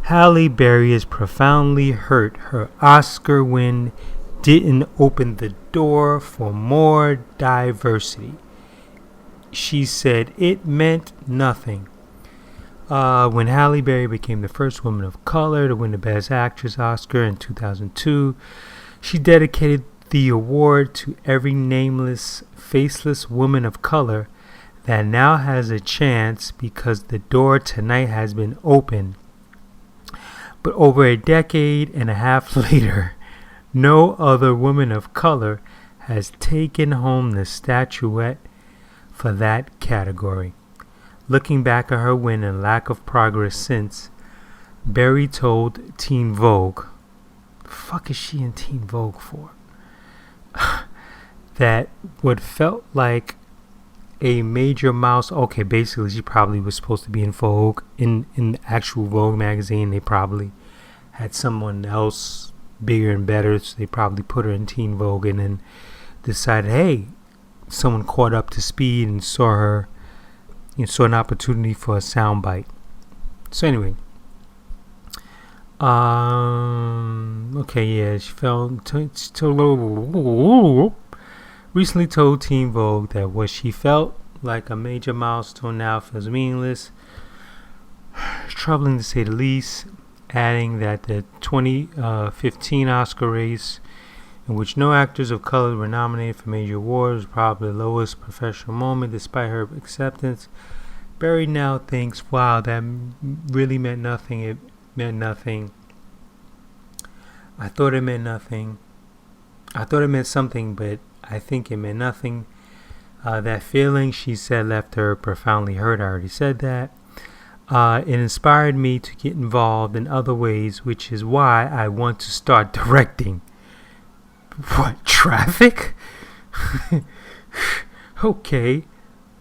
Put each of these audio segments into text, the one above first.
Halle Berry is profoundly hurt. Her Oscar win didn't open the door for more diversity. She said it meant nothing. When Halle Berry became the first woman of color to win the Best Actress Oscar in 2002, she dedicated the award to every nameless, faceless woman of color that now has a chance because the door tonight has been opened. But over a decade and a half later, no other woman of color has taken home the statuette for that category. Looking back at her win and lack of progress since, Berry told Teen Vogue, the fuck is she in Teen Vogue for? That what felt like a major milestone. Okay, basically she probably was supposed to be in Vogue, in the actual Vogue magazine. They probably had someone else bigger and better, so they probably put her in Teen Vogue, and then decided, hey, someone caught up to speed and saw her, saw an opportunity for a soundbite. So anyway, okay, yeah, she recently told Teen Vogue that what she felt like a major milestone now feels meaningless. Troubling to say the least, adding that the 2015 Oscar race, in which no actors of color were nominated for major awards, was probably the lowest professional moment despite her acceptance. Berry now thinks, wow, that really meant nothing. It meant nothing. I thought it meant nothing. I thought it meant something, but I think it meant nothing. That feeling, she said, left her profoundly hurt. I already said that. It inspired me to get involved in other ways, which is why I want to start directing. What, Traffic? Okay.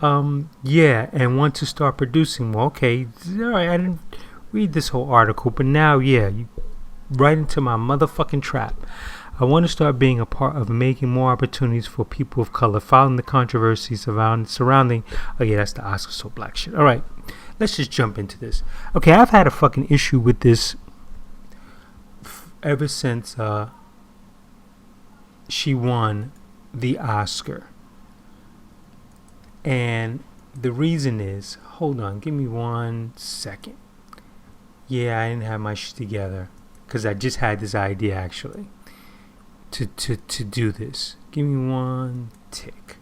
Yeah, and want to start producing. Well, okay. Alright, I didn't read this whole article, but now, yeah, you right into my motherfucking trap. I want to start being a part of making more opportunities for people of color, following the controversies surrounding. Oh yeah, that's the Oscar so black shit. All right, let's just jump into this. Okay, I've had a fucking issue with this ever since she won the Oscar, and the reason is, hold on, give me 1 second. Yeah, I didn't have my shit together because I just had this idea actually. To do this. Give me 1 tick.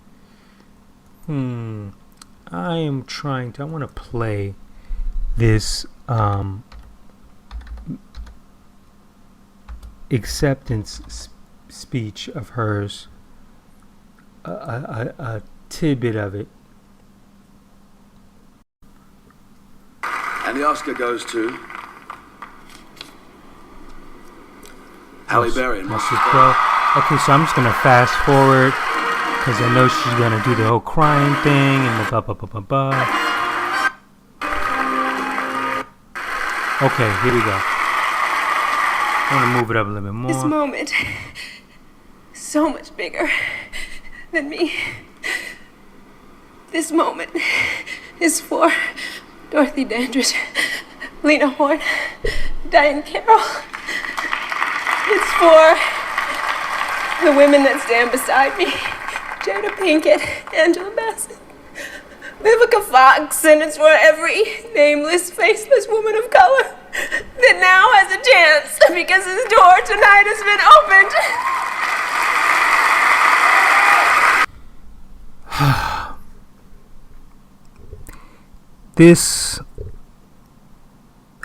I am trying to. I want to play this acceptance speech of hers. A tidbit of it. And the Oscar goes to Halle Berry. Okay, so I'm just gonna fast forward because I know she's gonna do the whole crying thing and the blah blah blah blah blah. Okay, here we go. I want to move it up a little bit more. This moment, so much bigger than me. This moment is for Dorothy Dandridge, Lena Horne, Diane Carroll. It's for the women that stand beside me. Jada Pinkett, Angela Bassett, Vivica Fox, and it's for every nameless, faceless woman of color that now has a chance because his door tonight has been opened. This,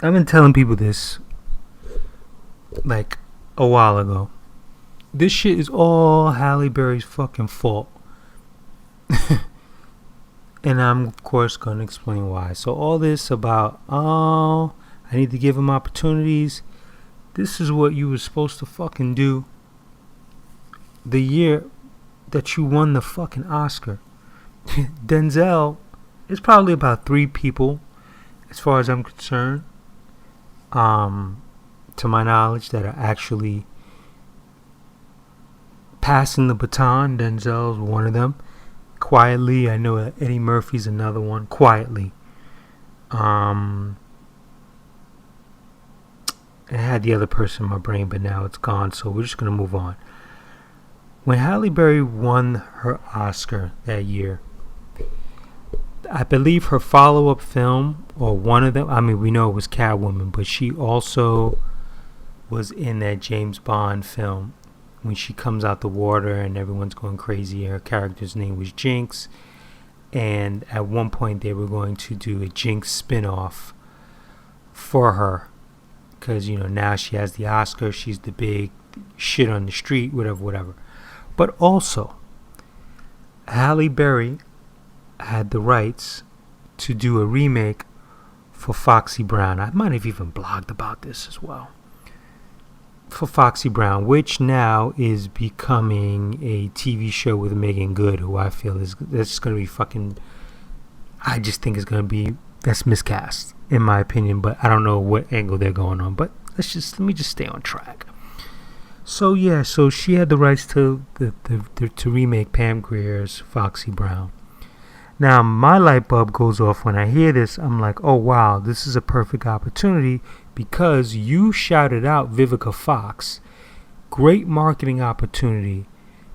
I've been telling people this like a while ago. This shit is all Halle Berry's fucking fault. And I'm of course gonna explain why. So all this about, oh, I need to give him opportunities. This is what you were supposed to fucking do the year that you won the fucking Oscar. Denzel is probably about 3 people, as far as I'm concerned, to my knowledge, that are actually passing the baton. Denzel's one of them. Quietly, I know Eddie Murphy's another one. Quietly. I had the other person in my brain, but now it's gone, so we're just going to move on. When Halle Berry won her Oscar that year, I believe her follow-up film, or one of them, I mean, we know it was Catwoman, but she also was in that James Bond film when she comes out the water and everyone's going crazy. Her character's name was Jinx, and at one point they were going to do a Jinx spin-off for her, because, you know, now she has the Oscar, she's the big shit on the street, whatever. But also, Halle Berry had the rights to do a remake for Foxy Brown. I might have even blogged about this as well. For Foxy Brown, which now is becoming a TV show with Megan Good, who I feel that's going to be fucking, I just think is going to be, that's miscast in my opinion, but I don't know what angle they're going on, but let me just stay on track. So yeah, so she had the rights to to remake Pam Grier's Foxy Brown. Now my light bulb goes off when I hear this. I'm like, oh wow, this is a perfect opportunity, because you shouted out Vivica Fox. Great marketing opportunity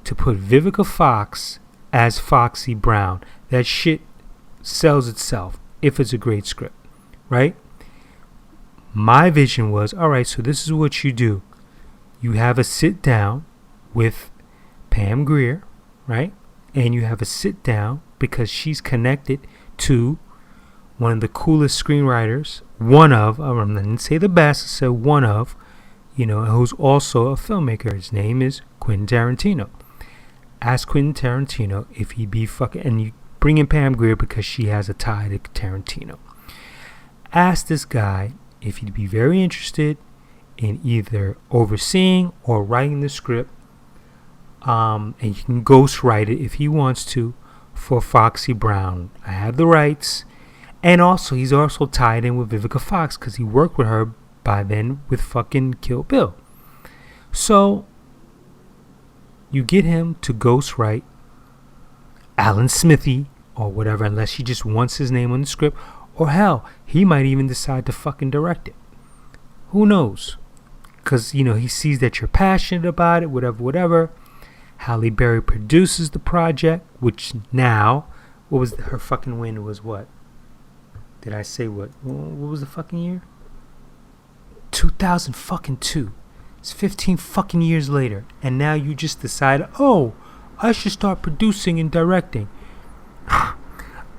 to put Vivica Fox as Foxy Brown. That shit sells itself if it's a great script, right? My vision was, alright, so this is what you do. You have a sit down with Pam Grier, right? And you have a sit down because she's connected to one of the coolest screenwriters, I didn't say the best, I said one of, you know, who's also a filmmaker. His name is Quentin Tarantino. Ask Quentin Tarantino if he'd be fucking, and you bring in Pam Grier because she has a tie to Tarantino. Ask this guy if he'd be very interested in either overseeing or writing the script, and you can ghost write it if he wants to, for Foxy Brown. I have the rights, and also he's also tied in with Vivica Fox because he worked with her by then with fucking Kill Bill. So you get him to ghost write Alan Smithy or whatever, unless he just wants his name on the script, or hell, he might even decide to fucking direct it. Who knows? Because, you know, he sees that you're passionate about it, whatever. Halle Berry produces the project, which now, what was her fucking win? It was what? Did I say what? What was the fucking year? 2002. It's 15 fucking years later. And now you just decide, oh, I should start producing and directing.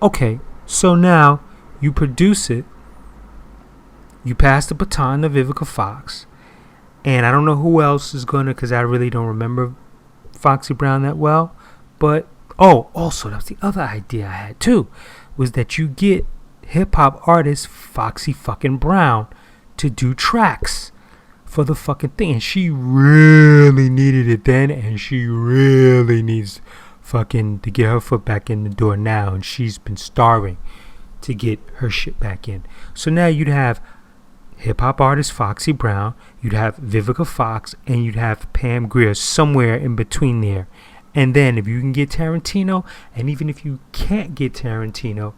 Okay, so now you produce it. You pass the baton to Vivica Fox. And I don't know who else is going to, because I really don't remember Foxy Brown that well. But, oh, also, that was the other idea I had too, was that you get hip-hop artist Foxy fucking Brown to do tracks for the fucking thing. And she really needed it then, and she really needs fucking to get her foot back in the door now. And she's been starving to get her shit back in. So now you'd have hip-hop artist Foxy Brown, you'd have Vivica Fox, and you'd have Pam Grier somewhere in between there. And then if you can get Tarantino, and even if you can't get Tarantino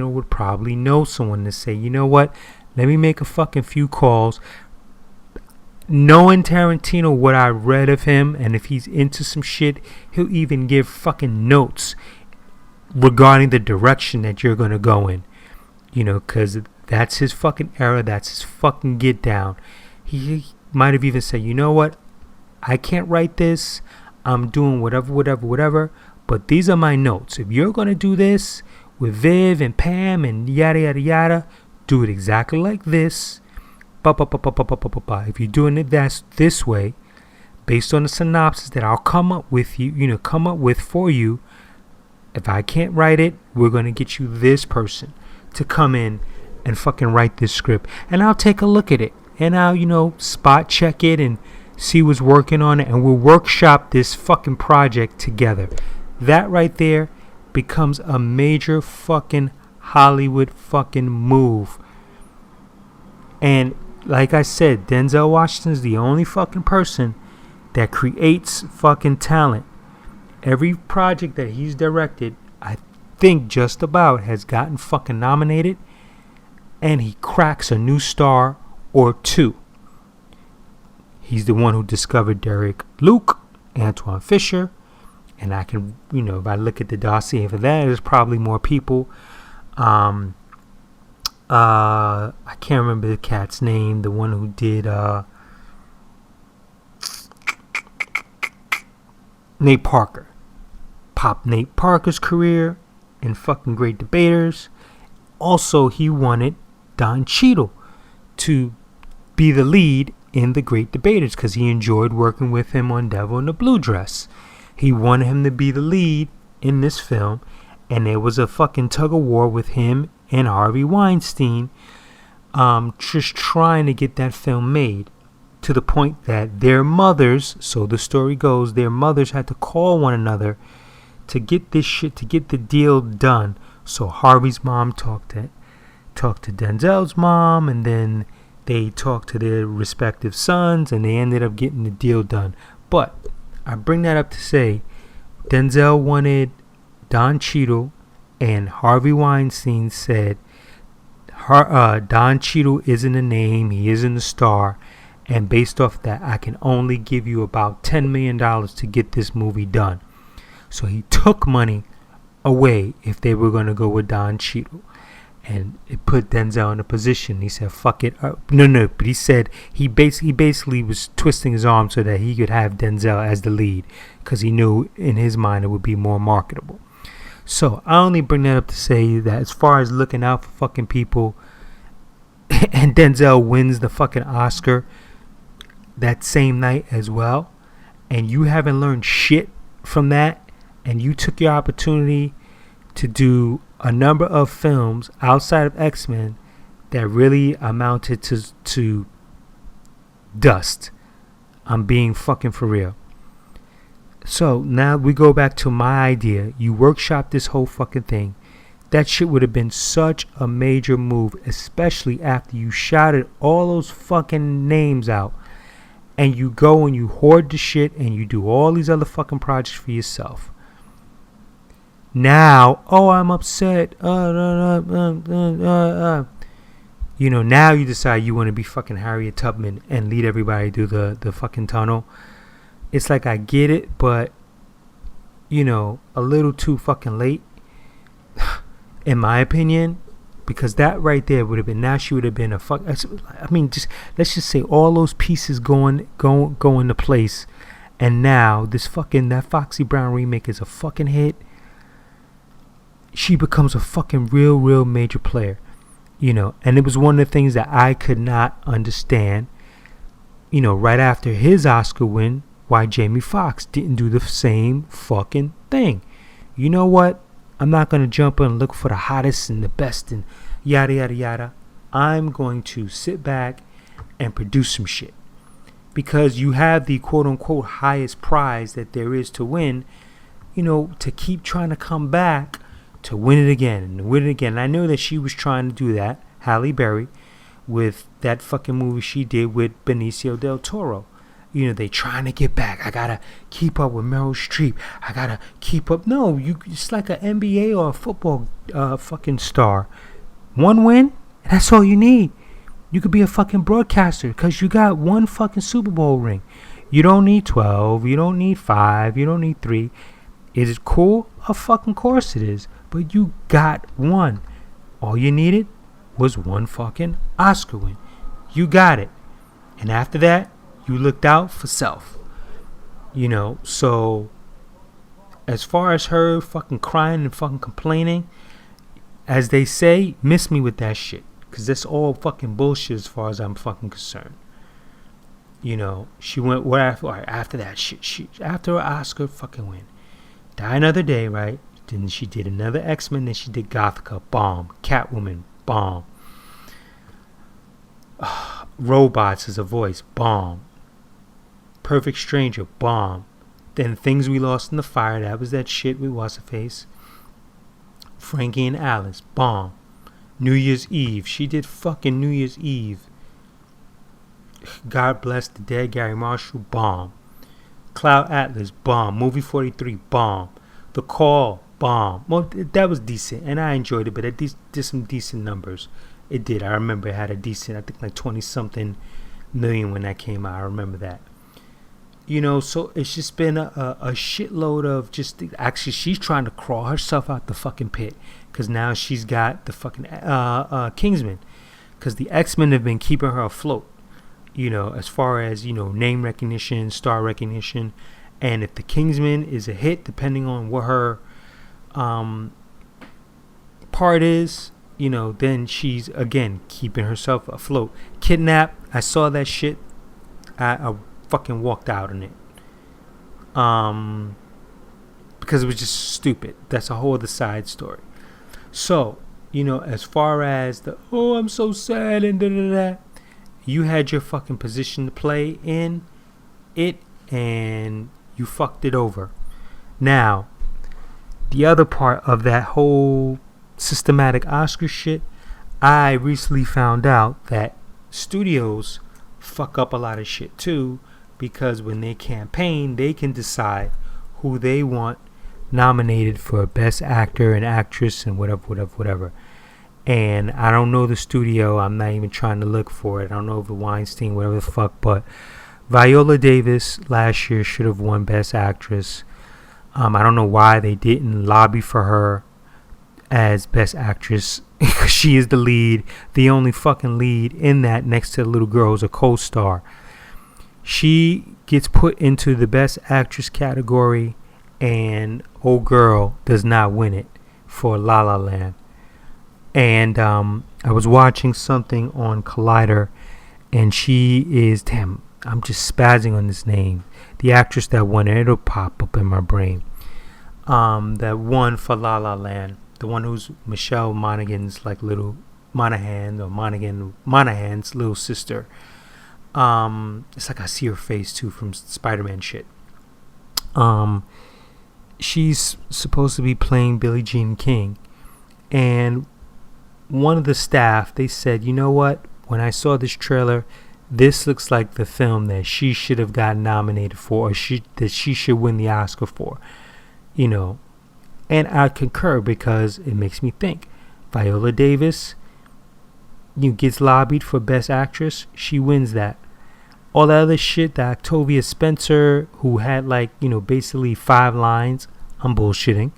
would probably know someone to say, you know what, let me make a fucking few calls. Knowing Tarantino, what I read of him, and if he's into some shit, he'll even give fucking notes regarding the direction that you're going to go in. You know, because that's his fucking era. That's his fucking get down. He might have even said, you know what? I can't write this. I'm doing whatever. But these are my notes. If you're going to do this with Viv and Pam and yada, do it exactly like this. If you're doing it this way, based on the synopsis that I'll come up with for you, if I can't write it, we're going to get you this person to come in and fucking write this script, and I'll take a look at it, and I'll, spot check it and see what's working on it, and we'll workshop this fucking project together. That right there becomes a major fucking Hollywood fucking move. And like I said, Denzel Washington's the only fucking person that creates fucking talent. Every project that he's directed, I think just about has gotten fucking nominated, and he cracks a new star or two. He's the one who discovered Derek Luke, Antoine Fisher. And I can, if I look at the dossier for that, there's probably more people. I can't remember the cat's name. The one who did Nate Parker. Pop Nate Parker's career in fucking Great Debaters. Also, he wanted Don Cheadle to be the lead in the Great Debaters because he enjoyed working with him on Devil in the Blue Dress. He wanted him to be the lead in this film, and there was a fucking tug of war with him and Harvey Weinstein, just trying to get that film made, to the point that their mothers, so the story goes, their mothers had to call one another to get this shit, to get the deal done. So Harvey's mom talked to Denzel's mom, and then they talked to their respective sons, and they ended up getting the deal done. But I bring that up to say Denzel wanted Don Cheadle, and Harvey Weinstein said Don Cheadle isn't a name, he isn't a star, and based off that, I can only give you about $10 million to get this movie done. So he took money away if they were going to go with Don Cheadle. And it put Denzel in a position. He said, fuck it. No. But he said he basically was twisting his arm so that he could have Denzel as the lead, because he knew in his mind it would be more marketable. So I only bring that up to say that as far as looking out for fucking people, and Denzel wins the fucking Oscar that same night as well, and you haven't learned shit from that, and you took your opportunity to do a number of films outside of X-Men that really amounted to dust. I'm being fucking for real. So now we go back to my idea. You workshop this whole fucking thing. That shit would have been such a major move, especially after you shouted all those fucking names out, and you go and you hoard the shit and you do all these other fucking projects for yourself. Now, I'm upset. Now you decide you want to be fucking Harriet Tubman and lead everybody through the fucking tunnel. It's like, I get it, but, a little too fucking late, in my opinion, because that right there would have been, now she would have been a fuck. I mean, let's just say all those pieces go into place, and now that Foxy Brown remake is a fucking hit. She becomes a fucking real major player, and it was one of the things that I could not understand, right after his Oscar win, why Jamie Foxx didn't do the same fucking thing. You know what? I'm not going to jump in and look for the hottest and the best and yada yada yada. I'm going to sit back and produce some shit, because you have the quote unquote highest prize that there is to win, to keep trying to come back to win it again and win it again. And I know that she was trying to do that, Halle Berry, with that fucking movie she did with Benicio del Toro. They trying to get back. I gotta keep up with Meryl Streep. I gotta keep up. No, it's like an NBA or a football fucking star. One win, and that's all you need. You could be a fucking broadcaster because you got one fucking Super Bowl ring. You don't need 12. You don't need 5. You don't need 3. Is it cool? Of fucking course it is. But you got one. All you needed was one fucking Oscar win. You got it. And after that, you looked out for self. So as far as her fucking crying and fucking complaining, as they say, miss me with that shit. Because that's all fucking bullshit as far as I'm fucking concerned. She went after that shit. After her Oscar fucking win. Die Another Day, right? Then she did another X-Men. Then she did Gothica. Bomb. Catwoman. Bomb. Robots as a voice. Bomb. Perfect Stranger. Bomb. Then Things We Lost in the Fire. That was that shit with What's-Her-Face. Frankie and Alice. Bomb. New Year's Eve. She did fucking New Year's Eve. God Bless the Dead. Gary Marshall. Bomb. Cloud Atlas. Bomb. Movie 43. Bomb. The Call. Bomb. Well, that was decent, and I enjoyed it, but it did some decent numbers. It did. I remember it had a decent, I think like 20-something million when that came out. I remember that. You know, so it's just been a shitload of just actually she's trying to crawl herself out the fucking pit because now she's got the fucking Kingsman, because the X-Men have been keeping her afloat, you know, as far as, you know, name recognition, star recognition. And if the Kingsman is a hit, depending on what her part is, you know, then she's again keeping herself afloat. Kidnap, I saw that shit. I fucking walked out on it. Because it was just stupid. That's a whole other side story. So, you know, as far as the I'm so sad and da da da, you had your fucking position to play in it and you fucked it over. Now, the other part of that whole systematic Oscar shit, I recently found out that studios fuck up a lot of shit too, because when they campaign, they can decide who they want nominated for best actor and actress and whatever. And I don't know the studio. I'm not even trying to look for it. I don't know if the Weinstein, whatever the fuck, but Viola Davis last year should have won best actress. I don't know why they didn't lobby for her as best actress. She is the lead, the only fucking lead in that, next to the little girl who's a co-star. She gets put into the best actress category, and old girl does not win it for La La Land. And I was watching something on Collider, and she is, damn, I'm just spazzing on this name. The actress that won it, it'll pop up in my brain. That won for La La Land. The one who's Michelle Monaghan's like little Monaghan's little sister. It's like I see her face too from Spider-Man shit. She's supposed to be playing Billie Jean King, and one of the staff, they said, you know what? When I saw this trailer, this looks like the film that she should have gotten nominated for, or that she should win the Oscar for, you know. And I concur, because it makes me think. Viola Davis, gets lobbied for Best Actress. She wins that. All the other shit, that Octavia Spencer, who had basically 5 lines, I'm bullshitting,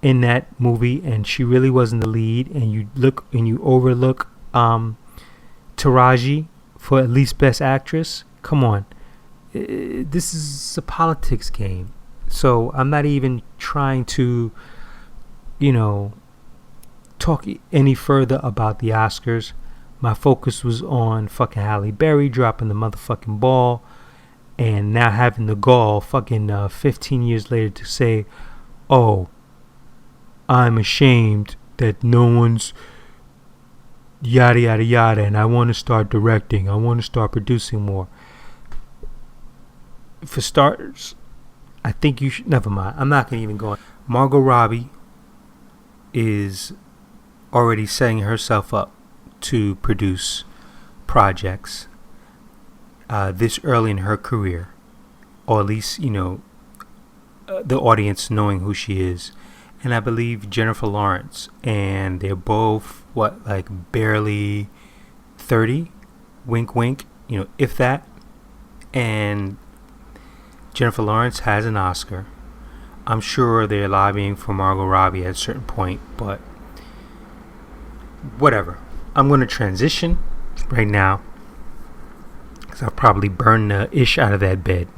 in that movie, and she really wasn't the lead, and you overlook Taraji for at least Best Actress. Come on. This is a politics game. So I'm not even trying to, talk any further about the Oscars. My focus was on fucking Halle Berry dropping the motherfucking ball, and now having the gall fucking 15 years later to say, oh, I'm ashamed that no one's yada yada yada, and I want to start directing. I want to start producing more. For starters, I think you should. Never mind. I'm not gonna even go on. Margot Robbie is already setting herself up to produce projects this early in her career, or at least the audience knowing who she is. And I believe Jennifer Lawrence, and they're both barely 30, wink wink, if that. And Jennifer Lawrence has an Oscar. I'm sure they're lobbying for Margot Robbie at a certain point, but whatever. I'm going to transition right now, because I'll probably burn the ish out of that bed.